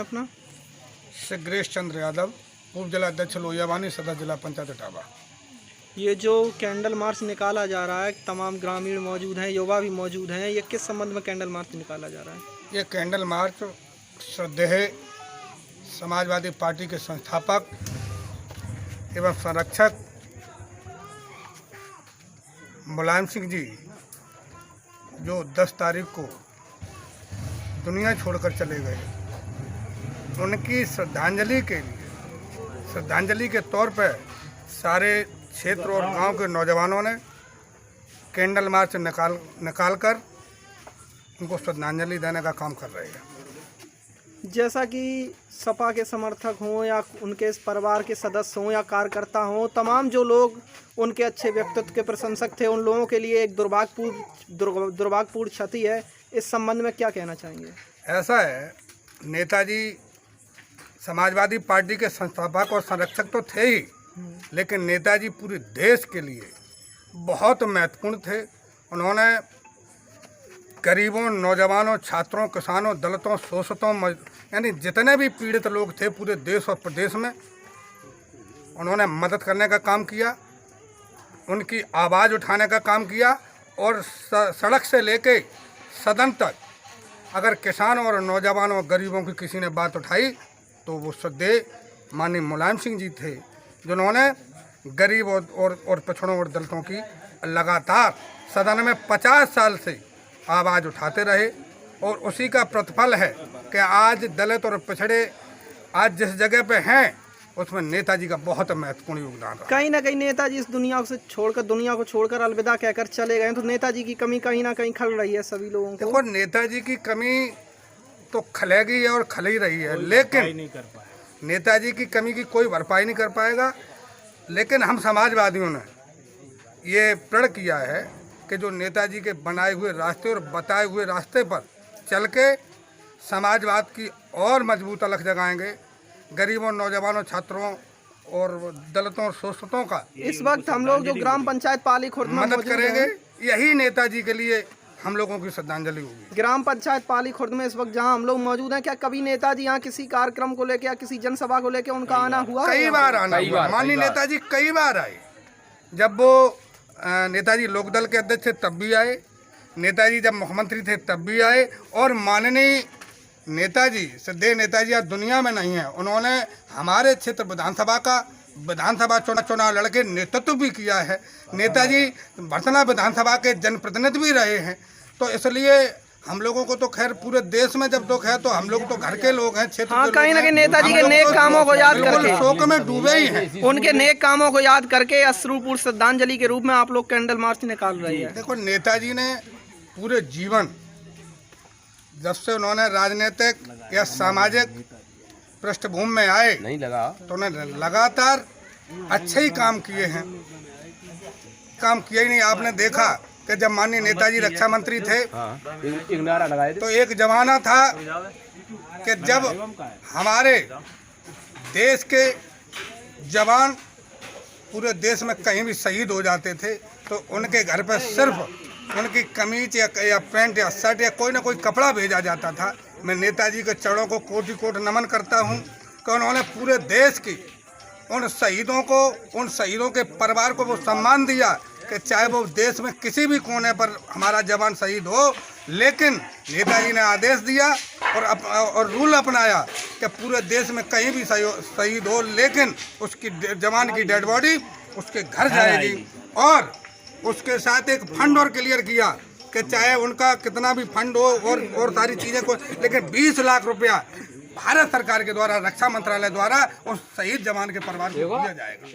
अपना? श्रीग्रेश चंद्र यादव, पूर्व जिला अध्यक्ष लोहियावानी, सदर जिला पंचायत इटावा। ये जो कैंडल मार्च निकाला जा रहा है, तमाम ग्रामीण मौजूद हैं, युवा भी मौजूद हैं, ये किस संबंध में कैंडल मार्च निकाला जा रहा है? ये कैंडल मार्च श्रद्धेय समाजवादी पार्टी के संस्थापक एवं संरक्षक मुलायम सिंह जी जो 10 तारीख को दुनिया छोड़कर चले गए, उनकी श्रद्धांजलि के तौर पर सारे क्षेत्र और गांव के नौजवानों ने कैंडल मार्च निकाल कर उनको श्रद्धांजलि देने का काम कर रहे हैं। जैसा कि सपा के समर्थक हों या उनके परिवार के सदस्य हों या कार्यकर्ता हों, तमाम जो लोग उनके अच्छे व्यक्तित्व के प्रशंसक थे, उन लोगों के लिए एक दुर्भाग्यपूर्ण क्षति है। इस संबंध में क्या कहना चाहेंगे? ऐसा है, नेताजी समाजवादी पार्टी के संस्थापक और संरक्षक तो थे ही, लेकिन नेताजी पूरे देश के लिए बहुत महत्वपूर्ण थे। उन्होंने गरीबों, नौजवानों, छात्रों, किसानों, दलितों, शोषितों, यानी जितने भी पीड़ित लोग थे पूरे देश और प्रदेश में, उन्होंने मदद करने का काम किया, उनकी आवाज़ उठाने का काम किया। और सड़क से लेके सदन तक अगर किसानों और नौजवानों और गरीबों की किसी ने बात उठाई तो वो श्रद्धेय माननीय मुलायम सिंह जी थे, जिन्होंने गरीब और पिछड़ों और दलितों की लगातार सदन में 50 साल से आवाज़ उठाते रहे। और उसी का प्रतिफल है कि आज दलित और पिछड़े आज जिस जगह पे हैं उसमें नेताजी का बहुत महत्वपूर्ण योगदान रहा। कहीं ना कहीं नेताजी इस दुनिया को छोड़कर अलविदा कहकर चले गए, तो नेताजी की कमी कहीं ना कहीं खल रही है सभी लोगों को। देखो, नेताजी की कमी तो खलेगी और खल ही रही है, लेकिन नेताजी की कमी की कोई भरपाई नहीं कर पाएगा। लेकिन हम समाजवादियों ने ये प्रण किया है कि जो नेताजी के बनाए हुए रास्ते और बताए हुए रास्ते पर चल के समाजवाद की और मजबूत अलख जगाएंगे, गरीबों, नौजवानों, छात्रों और दलितों और शोषितों का इस वक्त हम लोग जो ग्राम पंचायत पाली खुर्द में मदद करेंगे। यही नेताजी के लिए हम लोगों की श्रद्धांजलि होगी। ग्राम पंचायत पाली खुर्द में इस वक्त जहां हम लोग मौजूद हैं, क्या कभी नेताजी यहाँ किसी कार्यक्रम को लेकर या किसी जनसभा को लेकर उनका आना हुआ? कई बार आना हुआ। माननीय नेताजी कई बार आए। जब वो नेताजी लोकदल के अध्यक्ष थे तब भी आए, नेताजी जब मुख्यमंत्री थे तब भी आए। और माननीय नेताजी, श्रद्धेय नेताजी आज दुनिया में नहीं है, उन्होंने हमारे क्षेत्र विधानसभा चुनाव लड़के नेतृत्व भी किया है। नेताजी वर्तना विधानसभा के जनप्रतिनिधि भी रहे हैं। तो इसलिए हम लोगों को तो खैर पूरे देश में जब दुख है तो हम लोग तो घर के लोग हैं, क्षेत्र के कहीं ना कहीं नेताजी के नेक कामों को याद करके शोक में डूबे ही हैं। उनके नेक कामों को याद करके अश्रुपूर्ण श्रद्धांजलि के रूप में आप लोग कैंडल मार्च निकाल रही है। देखो, नेताजी ने पूरे जीवन, जब से उन्होंने राजनीतिक या सामाजिक पृष्ठभूमि में आए तो उन्होंने लगातार अच्छे ही काम किए हैं। काम किया ही नहीं। आपने देखा कि जब माननीय नेताजी रक्षा मंत्री थे तो एक जमाना था कि जब हमारे देश के जवान पूरे देश में कहीं भी शहीद हो जाते थे तो उनके घर पर सिर्फ उनकी कमीज या पैंट या शर्ट या कोई ना कोई कपड़ा भेजा जाता था। मैं नेताजी के चरणों को कोटि कोटि नमन करता हूं कि उन्होंने पूरे देश की उन शहीदों के परिवार को वो सम्मान दिया कि चाहे वो देश में किसी भी कोने पर हमारा जवान शहीद हो, लेकिन नेताजी ने आदेश दिया और रूल अपनाया कि पूरे देश में कहीं भी शहीद हो, लेकिन उसकी जवान की डेड बॉडी उसके घर जाएगी। और उसके साथ एक फंड और क्लियर किया कि चाहे उनका कितना भी फंड हो और सारी चीज़ें को, लेकिन 20 लाख रुपया भारत सरकार के द्वारा, रक्षा मंत्रालय द्वारा उस शहीद जवान के परिवार को दिया जाएगा।